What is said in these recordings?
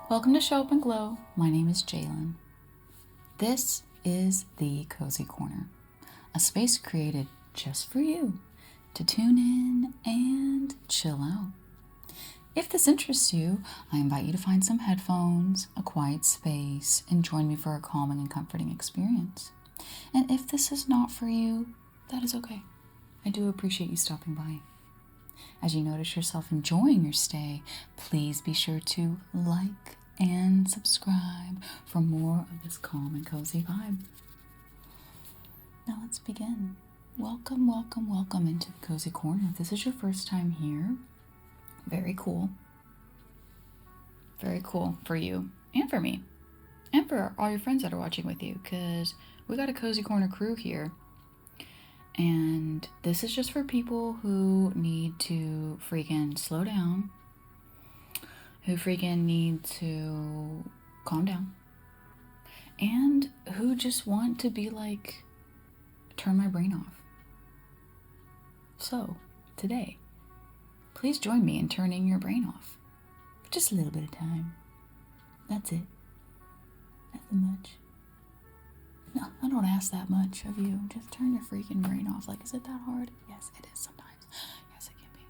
Welcome to Show Up and Glow. My name is Jalen. This is the Cozy Corner, a space created just for you to tune in and chill out. If this interests you, I invite you to find some headphones, a quiet space, and join me for a calming and comforting experience. And if this is not for you, that is okay. I do appreciate you stopping by. As you notice yourself enjoying your stay, please be sure to like and subscribe for more of this calm and cozy vibe. Now let's begin. Welcome into the Cozy Corner. If this is your first time here, very cool. Very cool for you and for me and for all your friends that are watching with you, because we got a Cozy Corner crew here. And this is just for people who need to freaking slow down, who freaking need to calm down, and who just want to be like, turn my brain off. So, today, please join me in turning your brain off for just a little bit of time. That's it. Nothing much. No, I don't ask that much of you. Just turn your freaking brain off. Like, is it that hard? Yes, it is sometimes. Yes, it can be.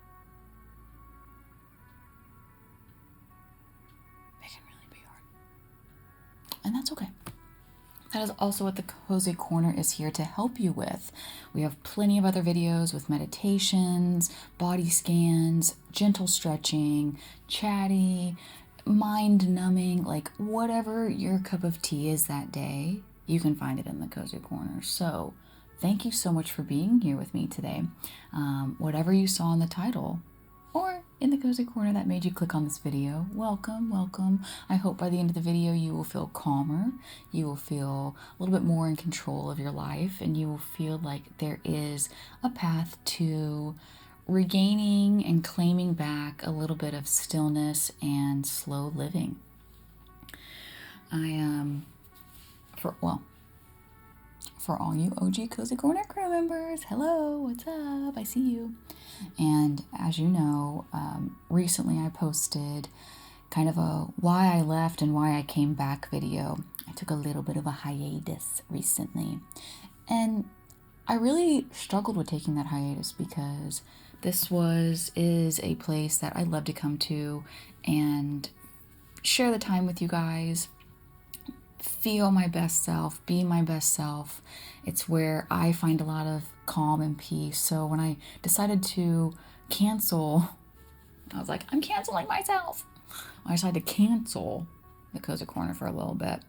It can really be hard. And that's okay. That is also what the Cozy Corner is here to help you with. We have plenty of other videos with meditations, body scans, gentle stretching, chatty, mind numbing, like whatever your cup of tea is that day. You can find it in the Cozy Corner. So thank you so much for being here with me today. Whatever you saw in the title or in the Cozy Corner that made you click on this video, welcome. I hope by the end of the video you will feel calmer, you will feel a little bit more in control of your life, and you will feel like there is a path to regaining and claiming back a little bit of stillness and slow living. For all you OG Cozy Corner crew members, hello, what's up? I see you. And as you know, recently I posted kind of a why I left and why I came back video. I took a little bit of a hiatus recently. And I really struggled with taking that hiatus because this is a place that I love to come to and share the time with you guys, feel my best self, be my best self. It's where I find a lot of calm and peace. So when I decided to cancel, I was like, I'm canceling myself. I decided to cancel the Cozy Corner for a little bit.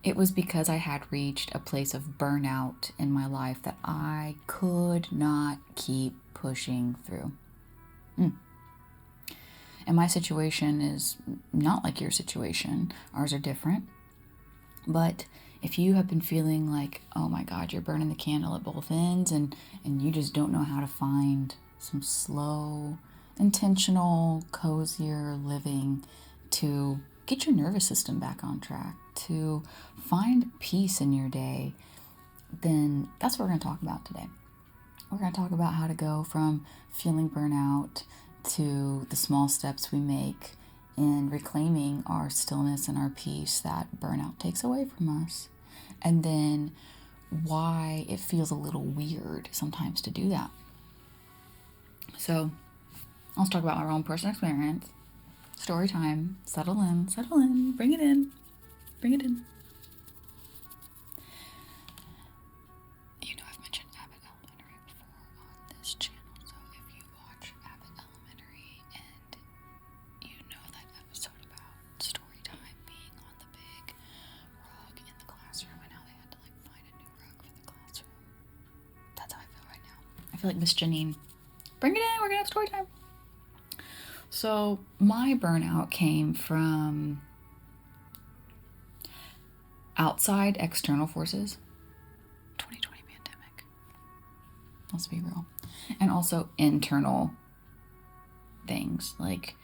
It was because I had reached a place of burnout in my life that I could not keep pushing through. And my situation is not like your situation. Ours are different. But if you have been feeling like, oh my God, you're burning the candle at both ends and you just don't know how to find some slow, intentional, cozier living to get your nervous system back on track, to find peace in your day, then that's what we're going to talk about today. We're going to talk about how to go from feeling burnout to the small steps we make in reclaiming our stillness and our peace that burnout takes away from us. And then why it feels a little weird sometimes to do that. So let's talk about our own personal experience. Story time. Settle in, bring it in. You know, I've mentioned Abbott Elementary before on this channel, so if you watch Abbott Elementary and you know that episode about story time being on the big rug in the classroom and how they had to like find a new rug for the classroom. That's how I feel right now. I feel like Miss Janine. Bring it in, we're gonna have story time. So my burnout came from outside external forces. 2020 pandemic. Let's be real. And also internal things like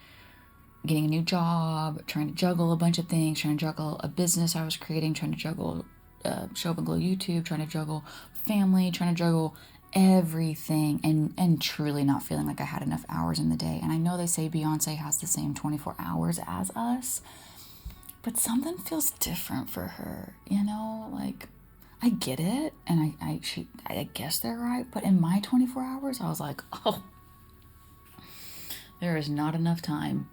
getting a new job, trying to juggle a bunch of things, trying to juggle a business I was creating, trying to juggle Show Up and Glow YouTube, trying to juggle family, trying to juggle everything, and truly not feeling like I had enough hours in the day. And I know they say Beyonce has the same 24 hours as us, But something feels different for her, you know? Like, I get it, and I guess they're right, but in my 24 hours, I was like, oh, there is not enough time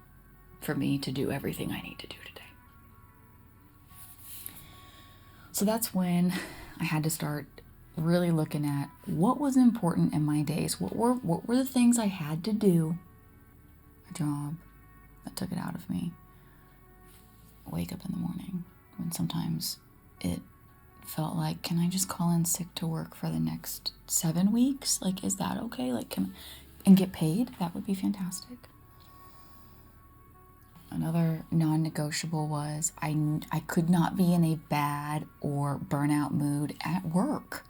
for me to do everything I need to do today. So that's when I had to start really looking at what was important in my days. What were the things I had to do? A job that took it out of me. Wake up in the morning when sometimes it felt like, can I just call in sick to work for the next 7 weeks? Like, is that okay? Like, and get paid? That would be fantastic. Another non-negotiable was I could not be in a bad or burnout mood at work.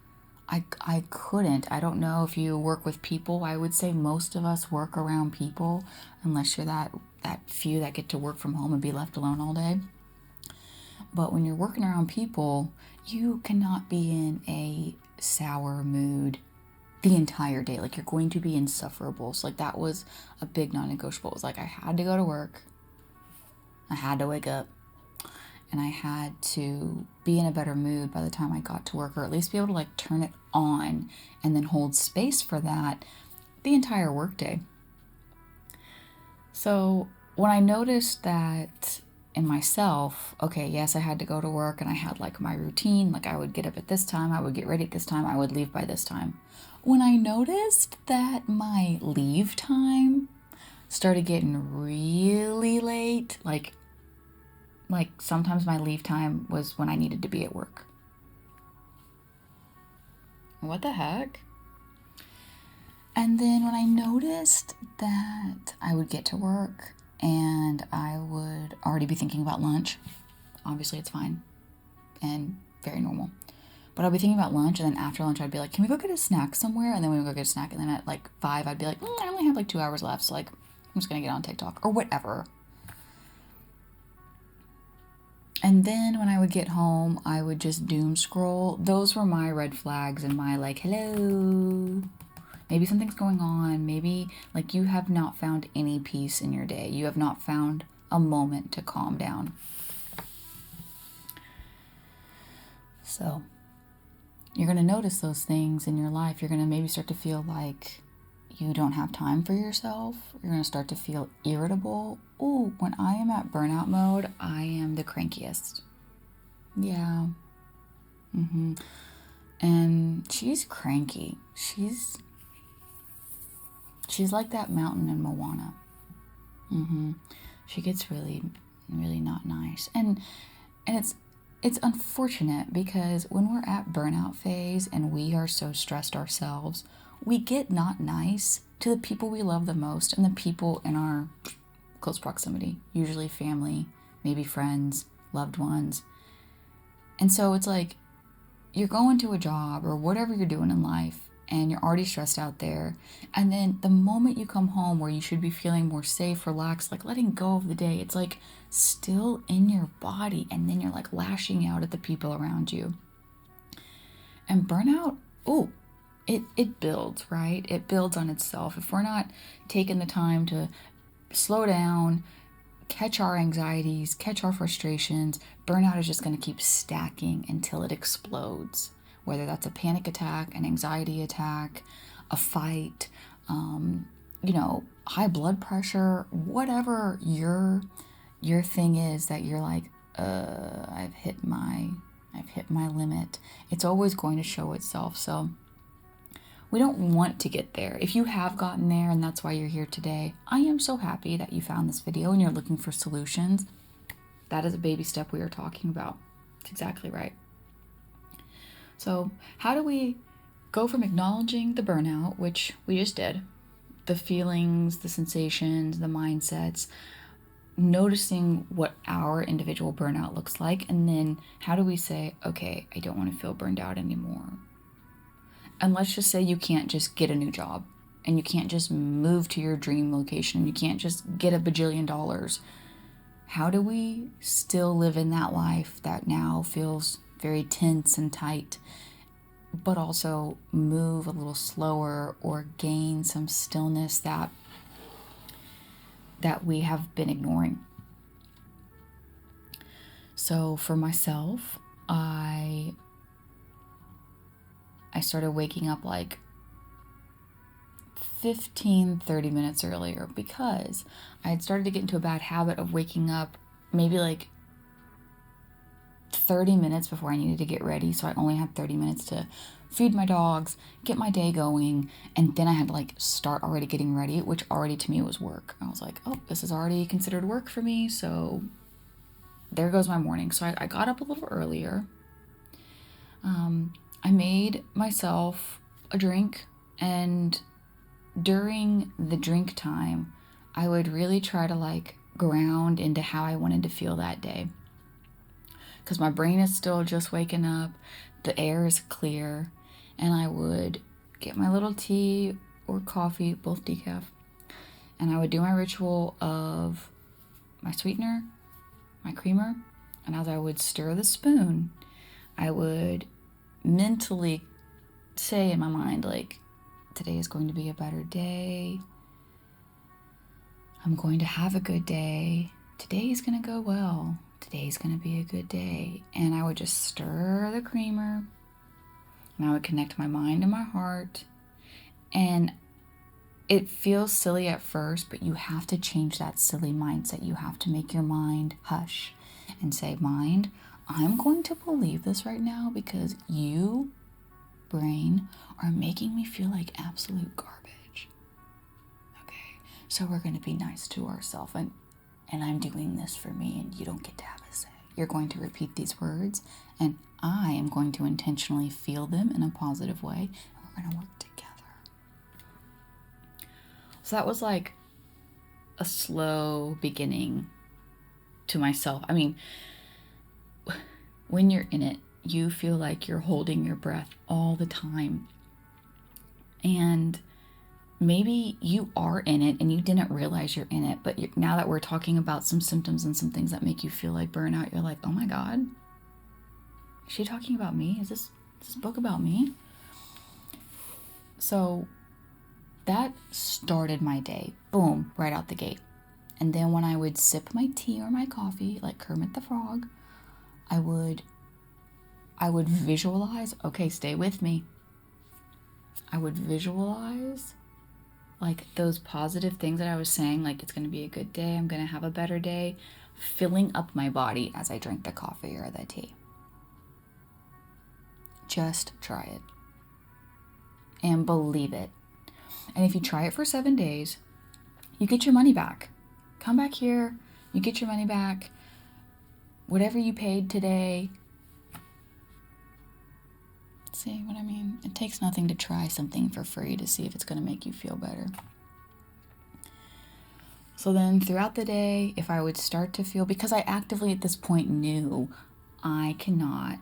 I couldn't. I don't know if you work with people. I would say most of us work around people, unless you're that few that get to work from home and be left alone all day. But when you're working around people, you cannot be in a sour mood the entire day. Like, you're going to be insufferable. So like, that was a big non-negotiable. It was like, I had to go to work. I had to wake up, and I had to be in a better mood by the time I got to work, or at least be able to like turn it on and then hold space for that the entire workday. So when I noticed that in myself, okay, yes, I had to go to work, and I had like my routine, like I would get up at this time, I would get ready at this time, I would leave by this time. When I noticed that my leave time started getting really late, like sometimes my leave time was when I needed to be at work. What the heck? And then when I noticed that I would get to work and I would already be thinking about lunch, obviously it's fine and very normal. But I'd be thinking about lunch, and then after lunch I'd be like, can we go get a snack somewhere? And then we would go get a snack, and then at like 5 I'd be like, I only have like 2 hours left, so like I'm just gonna get on TikTok or whatever. And then when I would get home, I would just doom scroll. Those were my red flags and my like, hello, maybe something's going on. Maybe like you have not found any peace in your day. You have not found a moment to calm down. So you're going to notice those things in your life. You're going to maybe start to feel like you don't have time for yourself. You're going to start to feel irritable. Ooh, when I am at burnout mode, I am the crankiest. Yeah. And she's cranky. She's like that mountain in Moana. She gets really, really not nice. And it's unfortunate, because when we're at burnout phase and we are so stressed ourselves, we get not nice to the people we love the most and the people in our close proximity, usually family, maybe friends, loved ones. And so it's like you're going to a job or whatever you're doing in life, and you're already stressed out there. And then the moment you come home, where you should be feeling more safe, relaxed, like letting go of the day, it's like still in your body, and then you're like lashing out at the people around you. And burnout, it builds, right? It builds on itself. If we're not taking the time to slow down, catch our anxieties, catch our frustrations, burnout is just going to keep stacking until it explodes. Whether that's a panic attack, an anxiety attack, a fight, high blood pressure, whatever your thing is that you're like, I've hit my limit. It's always going to show itself. So we don't want to get there. If you have gotten there and that's why you're here today, I am so happy that you found this video and you're looking for solutions. That is a baby step we are talking about. It's exactly right. So how do we go from acknowledging the burnout, which we just did, the feelings, the sensations, the mindsets, noticing what our individual burnout looks like, and then how do we say, okay, I don't want to feel burned out anymore? And let's just say you can't just get a new job, and you can't just move to your dream location, and you can't just get $1 bajillion. How do we still live in that life that now feels very tense and tight, but also move a little slower or gain some stillness that we have been ignoring? So for myself, I started waking up like 15-30 minutes earlier because I had started to get into a bad habit of waking up maybe like 30 minutes before I needed to get ready. So I only had 30 minutes to feed my dogs, get my day going, and then I had to like start already getting ready, which already to me was work. I was like, oh, this is already considered work for me, so there goes my morning. So I got up a little earlier. I made myself a drink, and during the drink time, I would really try to like ground into how I wanted to feel that day. Because my brain is still just waking up, the air is clear, and I would get my little tea or coffee, both decaf, and I would do my ritual of my sweetener, my creamer, and as I would stir the spoon, I would mentally say in my mind, like, today is going to be a better day. I'm going to have a good day. Today is going to go well. Today's going to be a good day. And I would just stir the creamer, and I would connect my mind and my heart. And it feels silly at first, but you have to change that silly mindset. You have to make your mind hush and say, mind, I'm going to believe this right now because you, brain, are making me feel like absolute garbage. Okay, so we're going to be nice to ourselves, and I'm doing this for me, and you don't get to have a say. You're going to repeat these words, and I am going to intentionally feel them in a positive way, and we're going to work together. So that was like a slow beginning to myself. I mean, when you're in it, you feel like you're holding your breath all the time. And maybe you are in it and you didn't realize you're in it, but now that we're talking about some symptoms and some things that make you feel like burnout, you're like, oh my God, is she talking about me? Is this book about me? So that started my day, boom, right out the gate. And then when I would sip my tea or my coffee, like Kermit the Frog, I would visualize, okay, stay with me. I would visualize like those positive things that I was saying, like it's going to be a good day, I'm going to have a better day, filling up my body as I drink the coffee or the tea. Just try it and believe it. And if you try it for 7 days, you get your money back. Come back here, you get your money back. Whatever you paid today. See what I mean? It takes nothing to try something for free to see if it's going to make you feel better. So then throughout the day, if I would start to feel, because I actively at this point knew I cannot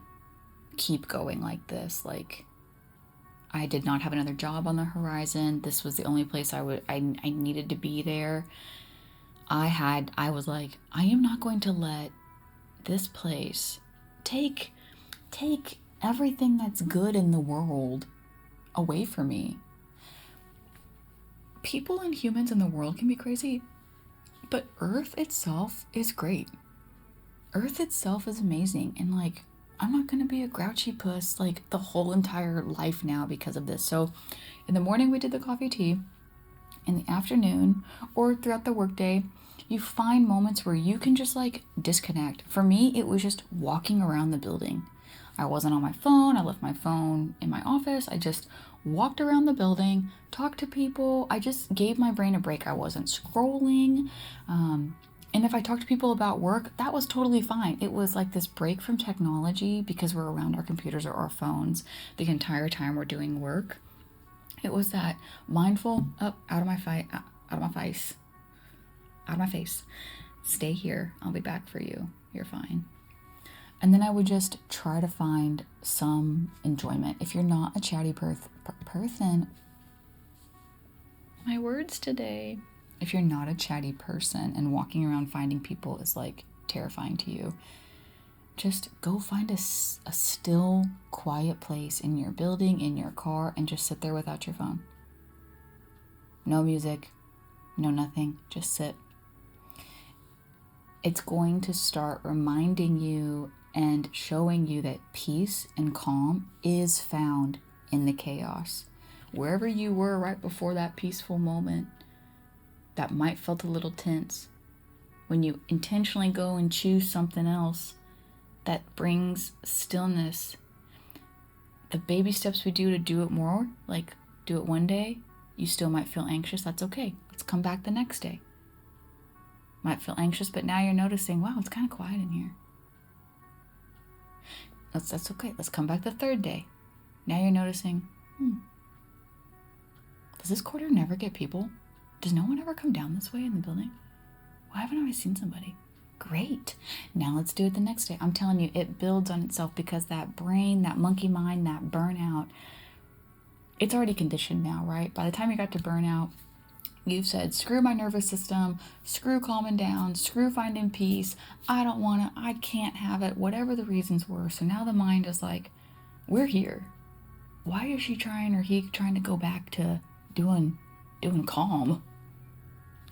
keep going like this. Like, I did not have another job on the horizon. This was the only place I needed to be there. I was like, I am not going to let this place take everything that's good in the world away from me. People and humans in the world can be crazy, but Earth itself is great. Earth itself is amazing, and like, I'm not going to be a grouchy puss like the whole entire life now because of this. So in the morning we did the coffee tea. In the afternoon or throughout the workday, you find moments where you can just like disconnect. For me, it was just walking around the building. I wasn't on my phone. I left my phone in my office. I just walked around the building, talked to people. I just gave my brain a break. I wasn't scrolling. And if I talked to people about work, that was totally fine. It was like this break from technology because we're around our computers or our phones the entire time we're doing work. It was that mindful, out of my face. Stay here. I'll be back for you. You're fine. And then I would just try to find some enjoyment. If you're not a chatty person, my words today. If you're not a chatty person and walking around finding people is like terrifying to you, just go find a still, quiet place in your building, in your car, and just sit there without your phone. No music, no nothing, just sit. it's going to start reminding you and showing you that peace and calm is found in the chaos. Wherever you were right before that peaceful moment that might felt a little tense, when you intentionally go and choose something else that brings stillness, the baby steps we do to do it more, like do it one day, you still might feel anxious. That's okay. Let's come back the next day. Might feel anxious, but now you're noticing, wow, it's kind of quiet in here. That's okay. Let's come back the third day. Now you're noticing, does this quarter never get people? Does no one ever come down this way in the building? Why haven't I seen somebody? Great. Now let's do it the next day. I'm telling you, it builds on itself because that brain, that monkey mind, that burnout, it's already conditioned now, right? By the time you got to burnout, you've said, screw my nervous system, screw calming down, screw finding peace. I don't want to, I can't have it, whatever the reasons were. So now the mind is like, we're here. Why is she trying or he trying to go back to doing calm?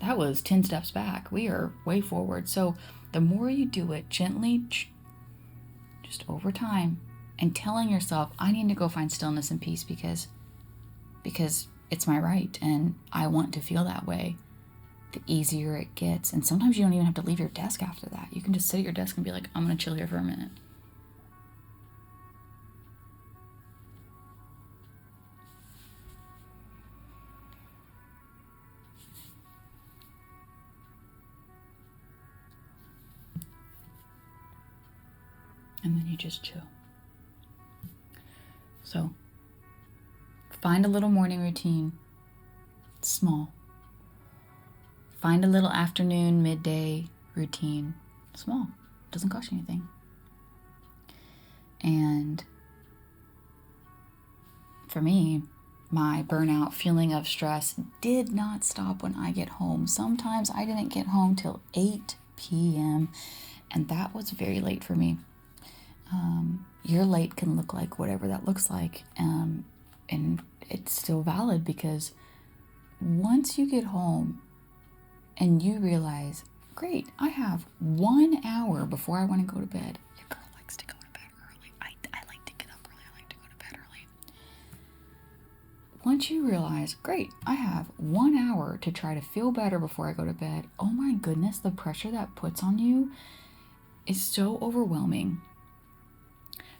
That was 10 steps back. We are way forward. So the more you do it gently, just over time, and telling yourself, I need to go find stillness and peace because it's my right and I want to feel that way, the easier it gets. And sometimes you don't even have to leave your desk after that. You can just sit at your desk and be like, I'm going to chill here for a minute. And then you just chill. So find a little morning routine, small. Find a little afternoon, midday routine, small. Doesn't cost you anything. And for me, my burnout feeling of stress did not stop when I get home. Sometimes I didn't get home till 8 p.m. and that was very late for me. Your late can look like whatever that looks like. And it's still valid because once you get home and you realize, great, I have 1 hour before I want to go to bed. Your girl likes to go to bed early. I like to get up early. I like to go to bed early. Once you realize, great, I have 1 hour to try to feel better before I go to bed. Oh my goodness, the pressure that puts on you is so overwhelming.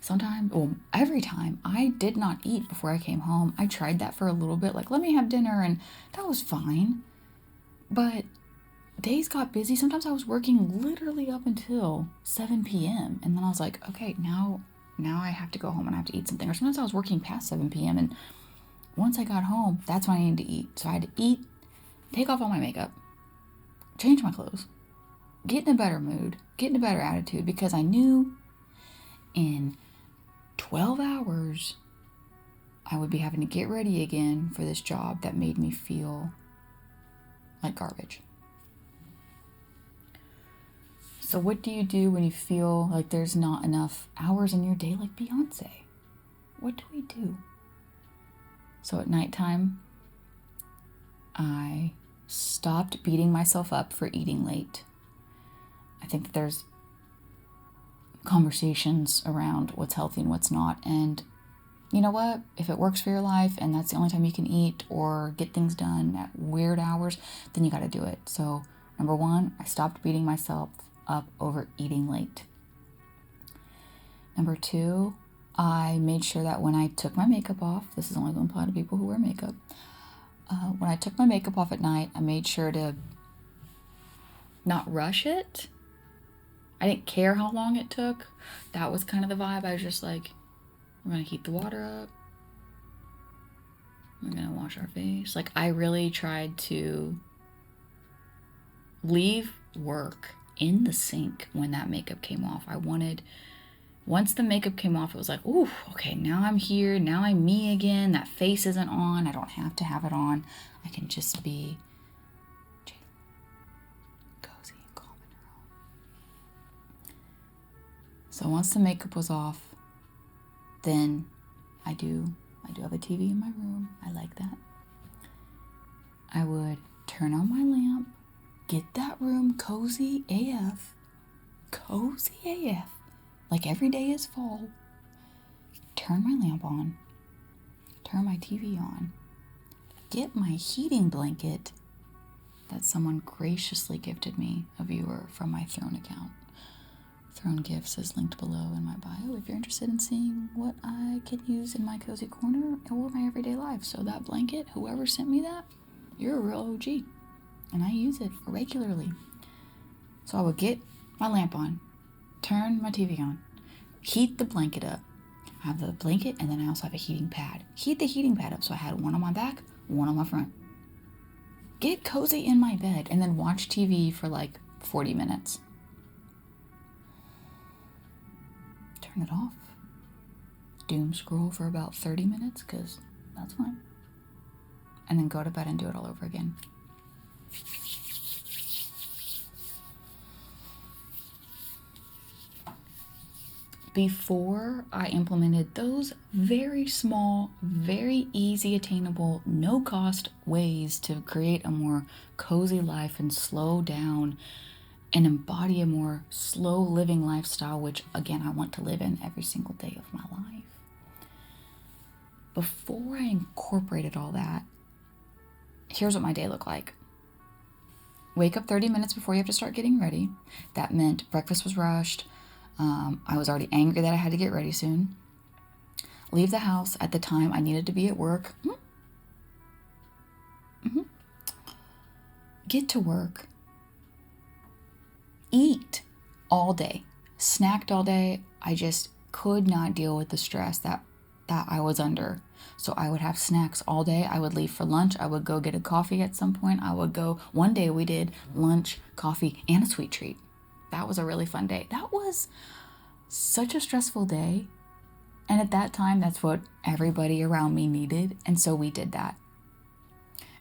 Sometimes, every time I did not eat before I came home. I tried that for a little bit, like, let me have dinner, and that was fine. But days got busy. Sometimes I was working literally up until 7 p.m. And then I was like, okay, now I have to go home and I have to eat something. Or sometimes I was working past 7 p.m. And once I got home, that's when I needed to eat. So I had to eat, take off all my makeup, change my clothes, get in a better mood, get in a better attitude, because I knew in 12 hours, I would be having to get ready again for this job that made me feel like garbage. So what do you do when you feel like there's not enough hours in your day, like Beyonce? What do we do? So at nighttime, I stopped beating myself up for eating late. I think that there's conversations around what's healthy and what's not. And you know what? If it works for your life and that's the only time you can eat or get things done at weird hours, then you got to do it. So number one, I stopped beating myself up over eating late. Number two, I made sure that when I took my makeup off, this is only going to apply to people who wear makeup. When I took my makeup off at night, I made sure to not rush it. I didn't care how long it took. That was kind of the vibe. I was just like, we're going to heat the water up. We're going to wash our face. Like, I really tried to leave work in the sink when that makeup came off. Once the makeup came off, it was like, ooh, okay, now I'm here. Now I'm me again. That face isn't on. I don't have to have it on. I can just be cozy and calm in her own. So once the makeup was off, then I do have a TV in my room. I like that. I would turn on my lamp, get that room cozy AF, cozy AF, like every day is fall, turn my lamp on, turn my TV on, get my heating blanket that someone graciously gifted me, a viewer from my Throne account. Throne Gifts is linked below in my bio if you're interested in seeing what I can use in my cozy corner or my everyday life. So that blanket, whoever sent me that, you're a real OG. And I use it regularly. So I would get my lamp on, turn my TV on, heat the blanket up. I have the blanket, and then I also have a heating pad. Heat the heating pad up, so I had one on my back, one on my front. Get cozy in my bed, and then watch TV for like 40 minutes. Turn it off. Doom scroll for about 30 minutes, because that's fine. And then go to bed and do it all over again. Before I implemented those very small, very easy attainable, no cost ways to create a more cozy life and slow down and embody a more slow living lifestyle, which again, I want to live in every single day of my life. Before I incorporated all that, here's what my day looked like. Wake up 30 minutes before you have to start getting ready. That meant breakfast was rushed. I was already angry that I had to get ready soon. Leave the house at the time I needed to be at work. Get to work. Eat all day. Snacked all day. I just could not deal with the stress that I was under. So I would have snacks all day. I would leave for lunch. I would go get a coffee at some point. One day we did lunch, coffee, and a sweet treat. That was a really fun day. That was such a stressful day. And at that time, that's what everybody around me needed. And so we did that.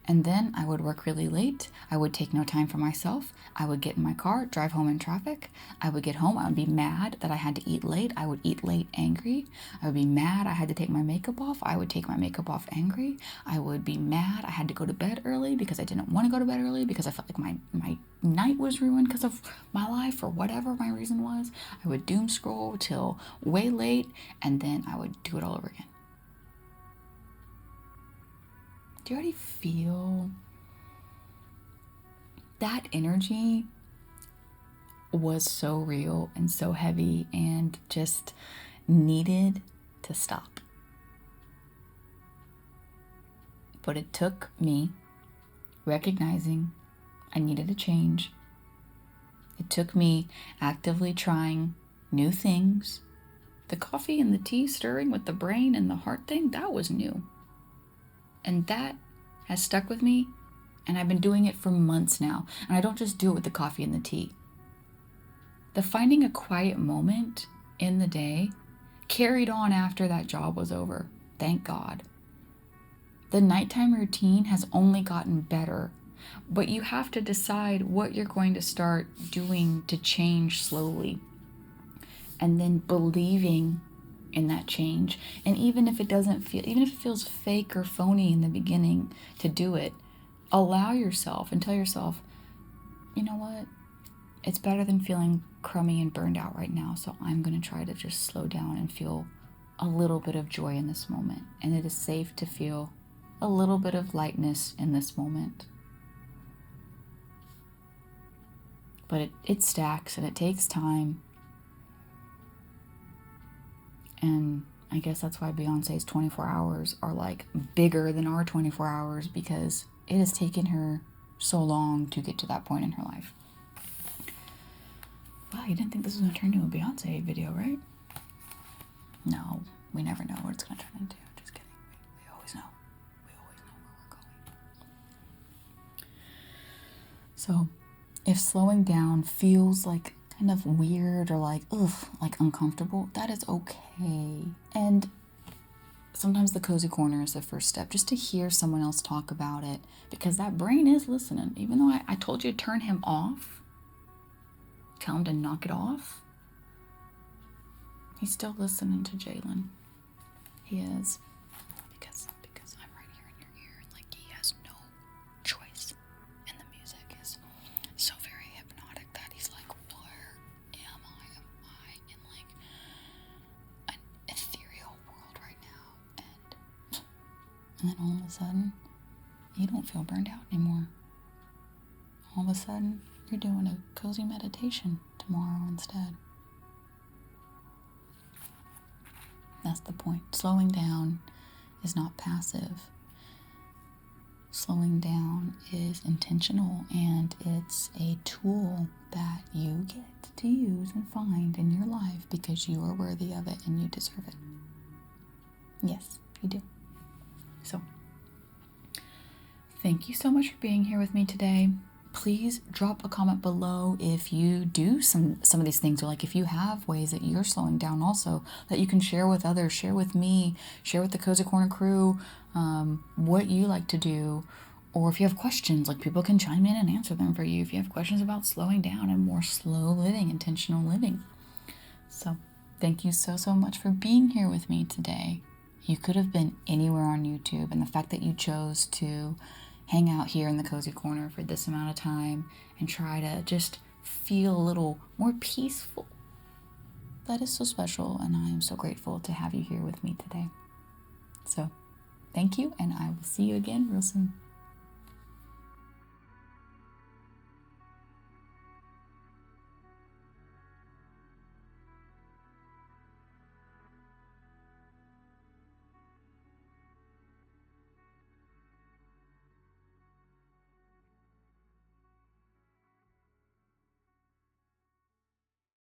And then I would work really late. I would take no time for myself. I would get in my car, drive home in traffic. I would get home. I would be mad that I had to eat late. I would eat late angry. I would be mad I had to take my makeup off. I would take my makeup off angry. I would be mad I had to go to bed early because I didn't want to go to bed early because I felt like my night was ruined because of my life or whatever my reason was. I would doom scroll till way late, and then I would do it all over again. Do you already feel that energy was so real and so heavy and just needed to stop? But it took me recognizing I needed a change. It took me actively trying new things. The coffee and the tea stirring with the brain and the heart thing, that was new. And that has stuck with me, and I've been doing it for months now. And I don't just do it with the coffee and the tea. The finding a quiet moment in the day carried on after that job was over. Thank God. The nighttime routine has only gotten better, but you have to decide what you're going to start doing to change slowly. And then believing in that change. And even if it feels fake or phony in the beginning to do it, allow yourself and tell yourself, you know what? It's better than feeling crummy and burned out right now. So I'm going to try to just slow down and feel a little bit of joy in this moment. And it is safe to feel a little bit of lightness in this moment. But it stacks and it takes time. And I guess that's why Beyonce's 24 hours are like bigger than our 24 hours, because it has taken her so long to get to that point in her life. Wow, you didn't think this was going to turn into a Beyonce video, right? No, we never know what it's going to turn into. Just kidding. We always know. We always know where we're going. So, if slowing down feels like kind of weird or like uncomfortable, that is okay. And sometimes the cozy corner is the first step, just to hear someone else talk about it, because that brain is listening. Even though I told you to turn him off, tell him to knock it off, he's still listening to Jalen. He is. Because I'm right here in your ear, and like he has no choice. And the music is so very hypnotic that he's like, where am And then all of a sudden, you don't feel burned out anymore. All of a sudden, you're doing a cozy meditation tomorrow instead. That's the point. Slowing down is not passive. Slowing down is intentional, and it's a tool that you get to use and find in your life because you are worthy of it and you deserve it. Yes, you do. So, thank you so much for being here with me today. Please drop a comment below if you do some of these things, or like if you have ways that you're slowing down also that you can share with others, share with me, share with the Cozy Corner crew, what you like to do. Or if you have questions, like people can chime in and answer them for you if you have questions about slowing down and more slow living, intentional living. So thank you so much for being here with me today. You could have been anywhere on YouTube, and the fact that you chose to hang out here in the Cozy Corner for this amount of time and try to just feel a little more peaceful, that is so special, and I am so grateful to have you here with me today. So thank you, and I will see you again real soon.